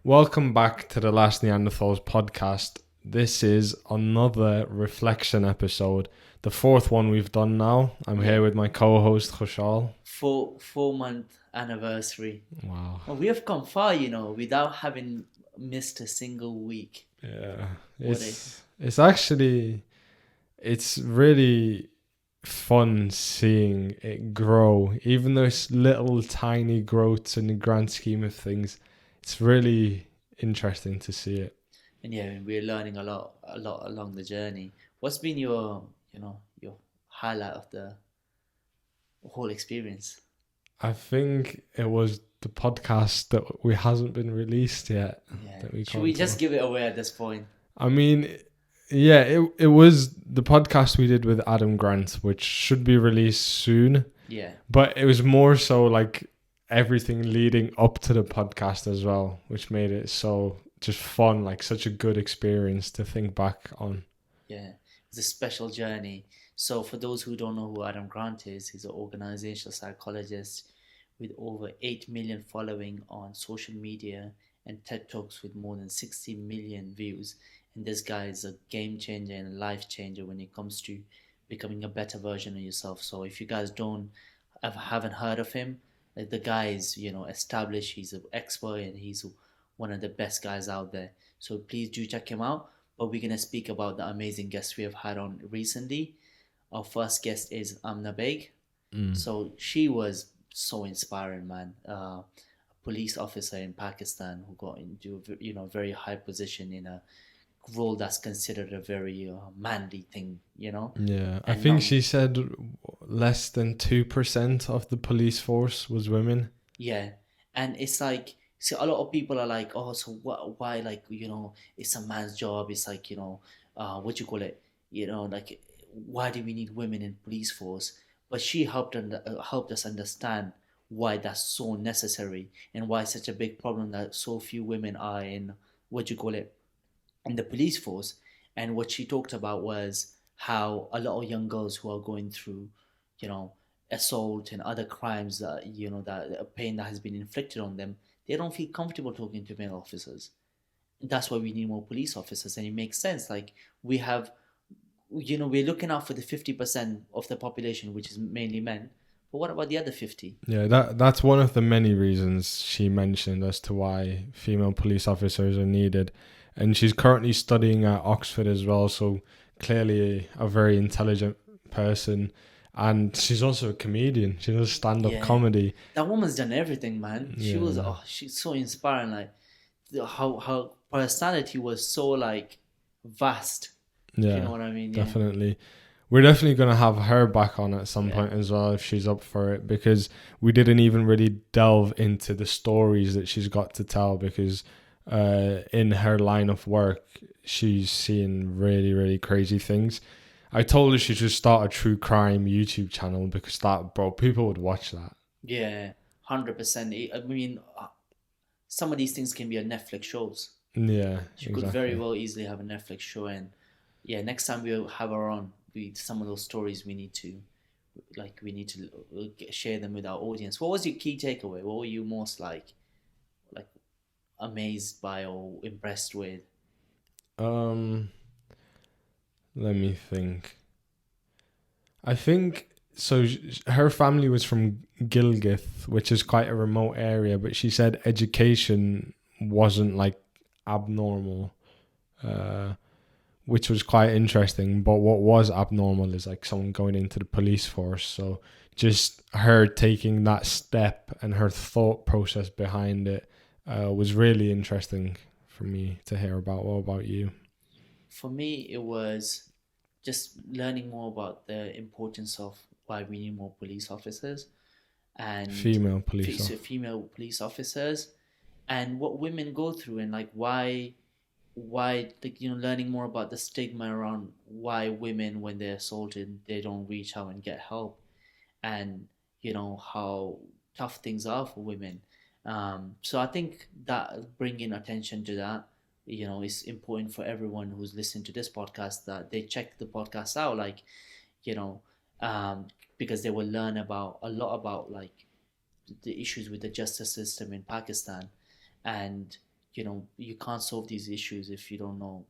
Welcome back to the Last Neanderthals podcast. This is another reflection episode, the fourth one we've done now. I'm here with my co-host Khushal. Four-month anniversary. Wow. Well, we have come far, without having missed a single week. Yeah. What It's really fun seeing it grow, even though it's little tiny growths in the grand scheme of things. It's really interesting to see it. And yeah, we're learning a lot along the journey. What's been your highlight of the whole experience? I think it was the podcast that we hasn't been released yet. Yeah. That we Should can't we talk. just give it away at this point? I mean, yeah, it was the podcast we did with Adam Grant, which should be released soon. Yeah. But it was more so like everything leading up to the podcast as well, which made it so just fun, like such a good experience to think back on. Yeah. It's a special journey. So for those who don't know who Adam Grant is, he's an organizational psychologist with over 8 million following on social media and TED Talks with more than 60 million views. And this guy is a game changer and a life changer when it comes to becoming a better version of yourself. So if you guys don't haven't heard of him, like the guy is, established, he's an expert and he's one of the best guys out there. So please do check him out. But we're gonna speak about the amazing guests we have had on recently. Our first guest is Amna Baig. So she was so inspiring, man. A police officer in Pakistan who got into very high position in a role that's considered a very manly thing. Yeah, I And think not she said less than 2% of the police force was women. Yeah, and it's like, see, a lot of people are like, oh, so what? Why, like, it's a man's job. It's like, what you call it? Like, why do we need women in police force? But she helped us understand why that's so necessary and why it's such a big problem that so few women are in what you call it in the police force. And what she talked about was how a lot of young girls who are going through, you know, assault and other crimes that that pain that has been inflicted on them, they don't feel comfortable talking to male officers. That's why we need more police officers, and it makes sense. Like we have, we're looking out for the 50% of the population, which is mainly men. But what about the other 50? Yeah, that's one of the many reasons she mentioned as to why female police officers are needed. And she's currently studying at Oxford as well, so clearly a very intelligent person. And she's also a comedian. She does stand-up Yeah, comedy. that woman's done everything, man. Yeah, She's so inspiring. Like how her personality was so like vast. If you know yeah, what I mean? Yeah, definitely. We're definitely going to have her back on at some yeah, point as well if she's up for it, because we didn't even really delve into the stories that she's got to tell, because in her line of work, she's seeing really, really crazy things. I told her she should start a true crime YouTube channel because people would watch that. yeah. 100%. I mean, some of these things can be on Netflix shows. Yeah, She could very exactly. well easily have a Netflix show, and yeah, next time we'll have her on, some of those stories we need to share them with our audience. What was your key takeaway? What were you most like amazed by or impressed with? Um, Let me think. I think so. Her family was from Gilgit, which is quite a remote area, but she said education wasn't like abnormal, uh, which was quite interesting. But what was abnormal is like someone going into the police force. So just her taking that step and her thought process behind it was really interesting for me to hear about. What about you? For me, it was just learning more about the importance of why we need more police officers and Female police so officer. female police officers, and what women go through, and like why like learning more about the stigma around why women, when they're assaulted, they don't reach out and get help, and how tough things are for women. So I think that bringing attention to that, is important for everyone who's listening to this podcast, that they check the podcast out, like, you know, um, because they will learn about a lot about like the issues with the justice system in Pakistan, and you can't solve these issues if you don't know,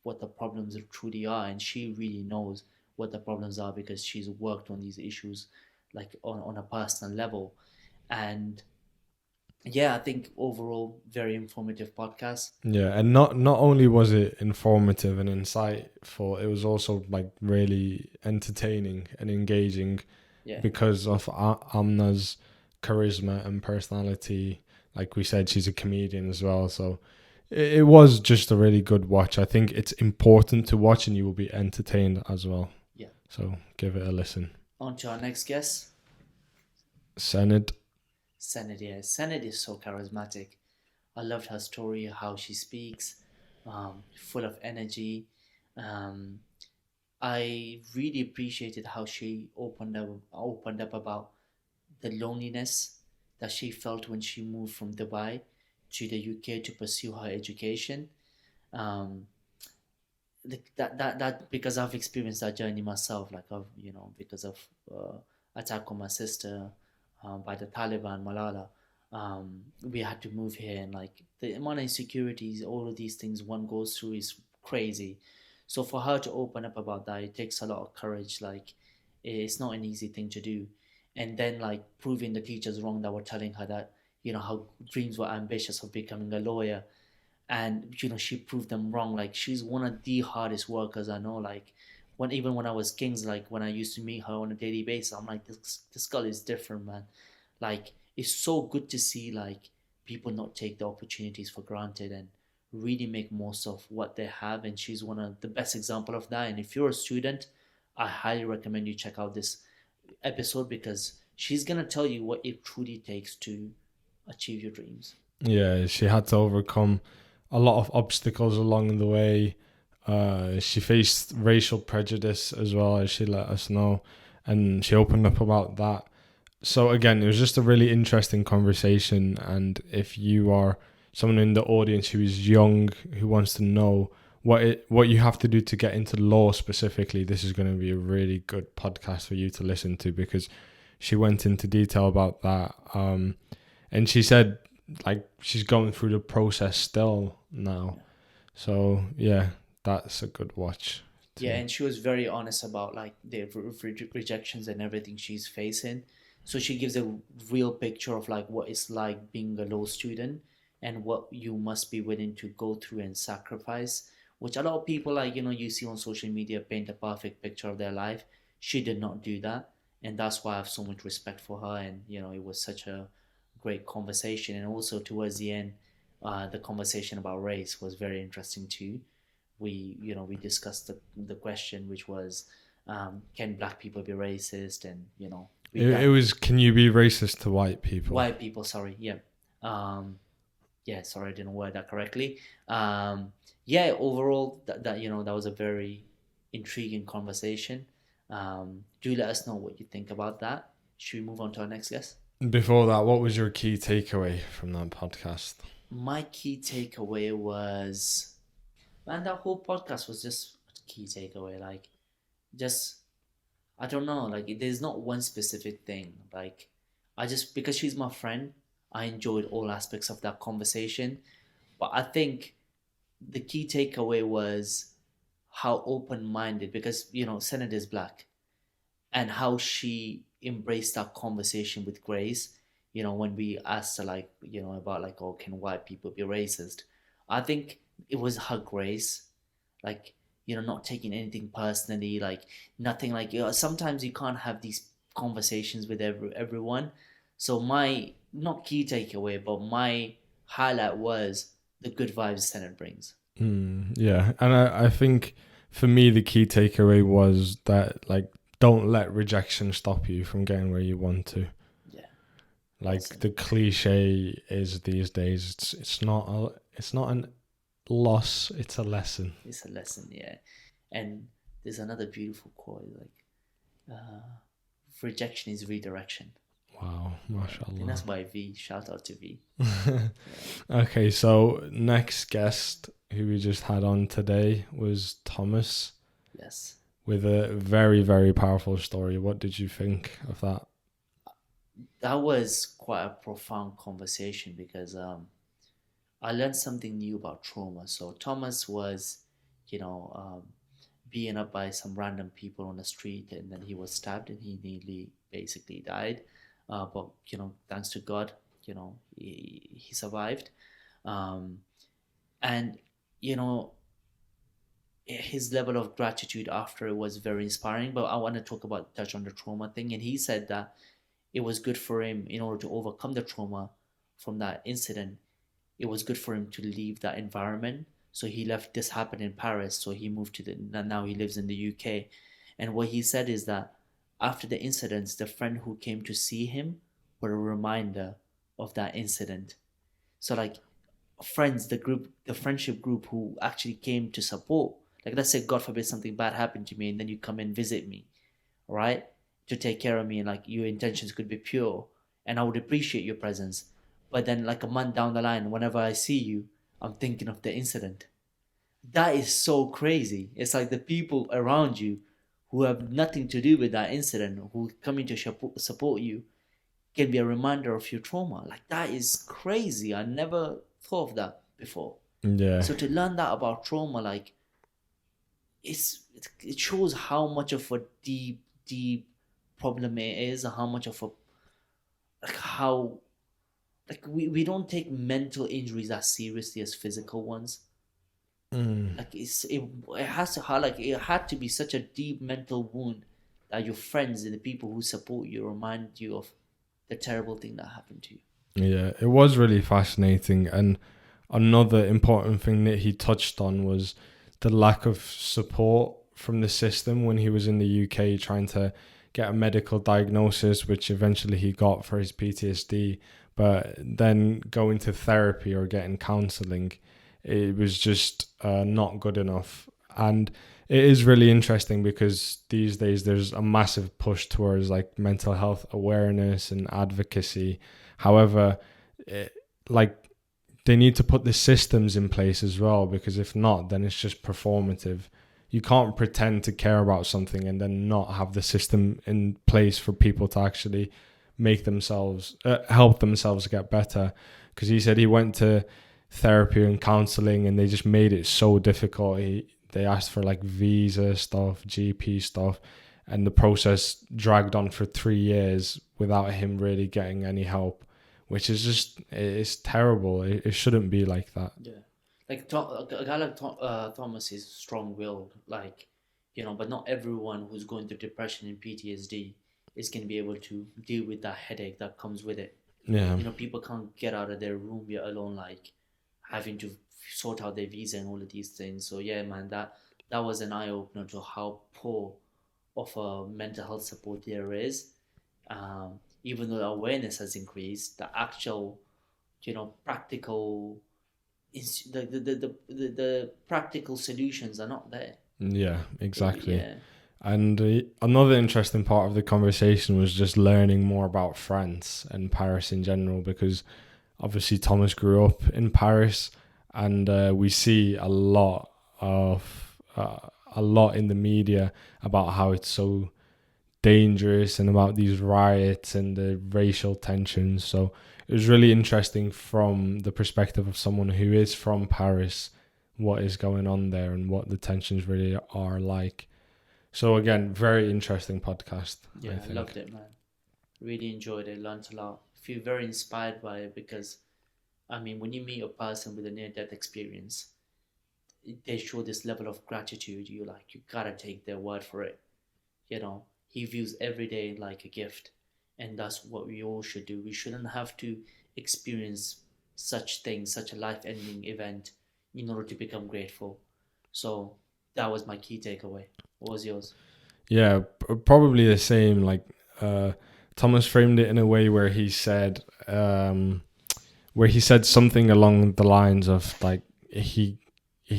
what the problems truly are. And she really knows what the problems are because she's worked on these issues, like on a personal level. And yeah, I think overall very informative podcast. Yeah, and not only was it informative and insightful, it was also like really entertaining and engaging Yeah, because of Amna's charisma and personality. Like we said, she's a comedian as well, so it was just a really good watch. I think it's important to watch, and you will be entertained as well. yeah. So give it a listen. On to our next guest. Sened. Sened, yeah. Sened is so charismatic. I loved her story, how she speaks, full of energy. Um, I really appreciated how she opened up about the loneliness that she felt when she moved from Dubai to the UK to pursue her education. Um, that because I've experienced that journey myself, like because of attack on my sister by the Taliban, Malala. We had to move here, and like the amount of insecurities, all of these things one goes through is crazy. So for her to open up about that, it takes a lot of courage. Like it's not an easy thing to do, and then like proving the teachers wrong that were telling her that how dreams were ambitious of becoming a lawyer, and she proved them wrong. Like she's one of the hardest workers I know. Like when I was Kings, like when I used to meet her on a daily basis, I'm like, this girl is different, man. Like it's so good to see like people not take the opportunities for granted and really make most of what they have. And she's one of the best example of that. And if you're a student, I highly recommend you check out this episode because she's gonna tell you what it truly takes to achieve your dreams. Yeah, she had to overcome a lot of obstacles along the way. She faced racial prejudice as well, as she let us know, and she opened up about that. So again, it was just a really interesting conversation. And if you are someone in the audience who is young, who wants to know what you have to do to get into law specifically, this is going to be a really good podcast for you to listen to because she went into detail about that. And she said like she's going through the process still now. So yeah, that's a good watch. Yeah, and she was very honest about like the rejections and everything she's facing. So she gives a real picture of like what it's like being a law student and what you must be willing to go through and sacrifice, which a lot of people like you see on social media paint a perfect picture of their life. She did not do that, and that's why I have so much respect for her. And it was such a great conversation. And also towards the end, the conversation about race was very interesting too. We discussed the question, which was, can black people be racist? And it was, can you be racist to white people? White people, sorry, yeah. Yeah, sorry, I didn't word that correctly. Yeah, overall, that was a very intriguing conversation. Do let us know what you think about that. Should we move on to our next guest? Before that, what was your key takeaway from that podcast? My key takeaway was, man, that whole podcast was just a key takeaway. Like, just, I don't know, like, there's not one specific thing. Like, because she's my friend, I enjoyed all aspects of that conversation. But I think the key takeaway was how open minded, because, Sened is black, and how she embraced that conversation with grace. When we asked her, like, about, like, oh, can white people be racist? I think it was her grace, like, not taking anything personally, like, nothing, like, sometimes you can't have these conversations with everyone. So my, not key takeaway, but my highlight was the good vibes Senate brings. Yeah, and I think for me the key takeaway was that like don't let rejection stop you from getting where you want to. Yeah. Like Awesome. the cliche is these days, it's not an loss, it's a lesson. It's a lesson, yeah. And there's another beautiful quote, like, rejection is redirection. Wow, mashallah. I think that's by V. Shout out to V. Okay, so next guest who we just had on today was Thomas. Yes. With a very, very powerful story. What did you think of that? That was quite a profound conversation because I learned something new about trauma. So Thomas was, you know, beaten up by some random people on the street, and then he was stabbed, and he nearly basically died. But thanks to God, he survived. Um, and you know, his level of gratitude after it was very inspiring. But I want to touch on the trauma thing, and he said that it was good for him in order to overcome the trauma from that incident. It was good for him to leave that environment. So he left. This happened in Paris, so he moved to now he lives in the UK. And what he said is that after the incidents, the friend who came to see him were a reminder of that incident. So like friends, the friendship group who actually came to support, like let's say God forbid something bad happened to me, and then you come and visit me, right, to take care of me, and like your intentions could be pure, and I would appreciate your presence. But then like a month down the line, whenever I see you, I'm thinking of the incident. That is so crazy. It's like the people around you who have nothing to do with that incident, who come in to support you, can be a reminder of your trauma. Like that is crazy. I never thought of that before. Yeah. So to learn that about trauma, like it shows how much of a deep problem it is, how much of a like how like we don't take mental injuries as seriously as physical ones. Mm. Like it has to like it had to be such a deep mental wound that your friends and the people who support you remind you of the terrible thing that happened to you. Yeah, it was really fascinating. And another important thing that he touched on was the lack of support from the system when he was in the UK trying to get a medical diagnosis, which eventually he got for his PTSD. But then going to therapy or getting counseling, it was just not good enough. And it is really interesting because these days there's a massive push towards like mental health awareness and advocacy. However, like they need to put the systems in place as well, because if not, then it's just performative. You can't pretend to care about something and then not have the system in place for people to actually make themselves help themselves get better. Because he said he went to therapy and counseling and they just made it so difficult. They asked for like visa stuff, GP stuff, and the process dragged on for 3 years without him really getting any help, which is just, it's terrible. It shouldn't be like that. Yeah, like a guy like Thomas is strong-willed, like but not everyone who's going through depression and PTSD is going to be able to deal with that headache that comes with it. Yeah. People can't get out of their room, yet alone like having to sort out their visa and all of these things. So yeah, man, that was an eye opener to how poor of a mental health support there is. Even though the awareness has increased, the actual practical the practical solutions are not there. Yeah, exactly. Yeah. And another interesting part of the conversation was just learning more about France and Paris in general, because obviously Thomas grew up in Paris, and we see a lot in the media about how it's so dangerous and about these riots and the racial tensions. So it was really interesting from the perspective of someone who is from Paris, what is going on there and what the tensions really are like. So again, very interesting podcast. Yeah, I loved it, man. Really enjoyed it, learned a lot. Feel very inspired by it because, I mean, when you meet a person with a near-death experience, they show this level of gratitude. You gotta take their word for it. He views every day like a gift, and that's what we all should do. We shouldn't have to experience such things, such a life-ending event, in order to become grateful. So that was my key takeaway. What was yours? Yeah, probably the same. Like Thomas framed it in a way where he said something along the lines of like he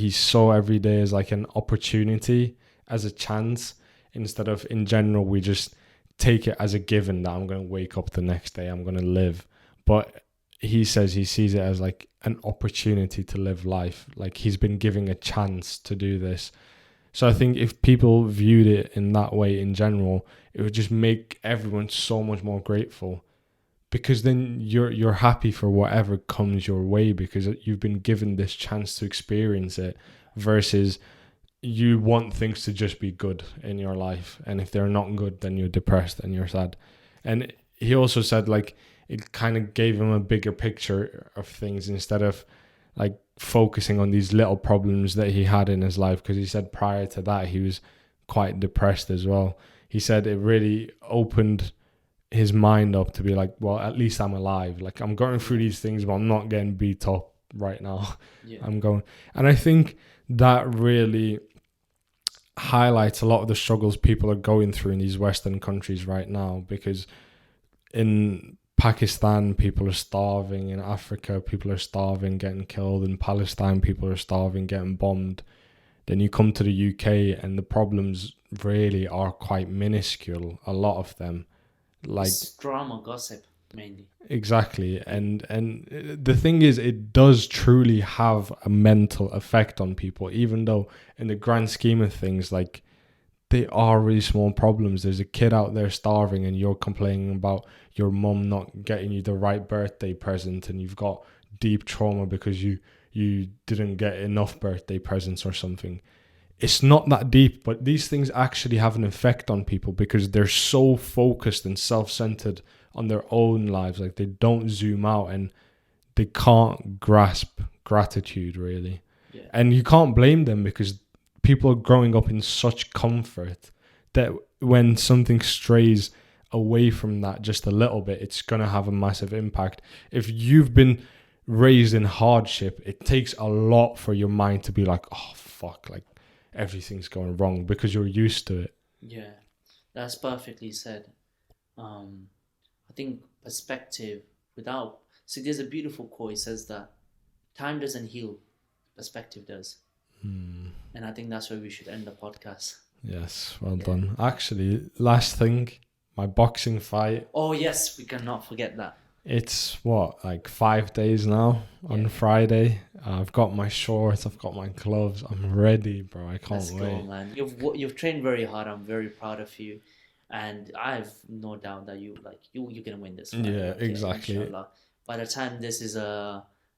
saw every day as like an opportunity, as a chance, instead of in general we just take it as a given that I'm going to wake up the next day, I'm going to live. But he says he sees it as like an opportunity to live life, like he's been given a chance to do this. So I think if people viewed it in that way in general, it would just make everyone so much more grateful, because then you're happy for whatever comes your way because you've been given this chance to experience it, versus you want things to just be good in your life, and if they're not good, then you're depressed and you're sad. And he also said, like, it kind of gave him a bigger picture of things instead of like focusing on these little problems that he had in his life, because he said prior to that he was quite depressed as well. He said it really opened his mind up to be like, well, at least I'm alive. Like, I'm going through these things, but I'm not getting beat up right now. Yeah. I'm going. And I think that really highlights a lot of the struggles people are going through in these Western countries right now, because in Pakistan, people are starving. In Africa, people are starving, getting killed. In Palestine, people are starving, getting bombed. Then you come to the UK and the problems really are quite minuscule, a lot of them. Like, it's drama, gossip, mainly. exactly. And the thing is, it does truly have a mental effect on people, even though in the grand scheme of things, like, they are really small problems. There's a kid out there starving and you're complaining about your mum not getting you the right birthday present, and you've got deep trauma because you didn't get enough birthday presents or something. It's not that deep, but these things actually have an effect on people because they're so focused and self-centered on their own lives. Like, they don't zoom out and they can't grasp gratitude, really. Yeah. And you can't blame them, because people are growing up in such comfort that when something strays away from that just a little bit, it's going to have a massive impact. If you've been raised in hardship, it takes a lot for your mind to be like, oh, fuck, like, everything's going wrong, because you're used to it. Yeah, that's perfectly said. I think perspective without... See, there's a beautiful quote. It says that time doesn't heal, perspective does. And I think that's where we should end the podcast. Yes, well done. Actually, last thing, my boxing fight. Oh, yes, we cannot forget that. It's like 5 days now on Friday. I've got my shorts, I've got my gloves. I'm ready, bro. I can't wait. Let's go, man. You've trained very hard. I'm very proud of you. And I have no doubt that you're going to win this fight. Yeah, exactly. Inshallah. By the time this is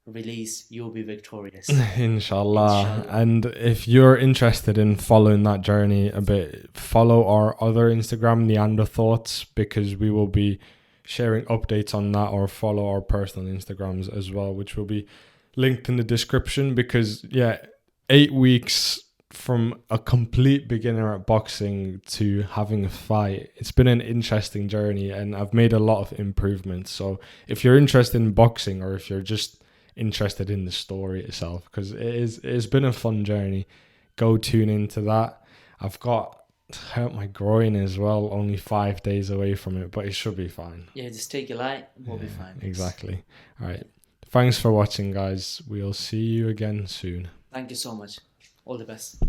released, you'll be victorious. Inshallah. And if you're interested in following that journey a bit, follow our other Instagram, Neanderthals, because we will be sharing updates on that, or follow our personal Instagrams as well, which will be linked in the description. Because 8 weeks from a complete beginner at boxing to having a fight, it's been an interesting journey, and I've made a lot of improvements. So if you're interested in boxing, or if you're just interested in the story itself, because it's been a fun journey, go tune into that. I've got hurt my groin as well, only 5 days away from it, but it should be fine. Yeah, just take it light, we'll be fine. Exactly. All right, thanks for watching, guys. We'll see you again soon. Thank you so much. All the best.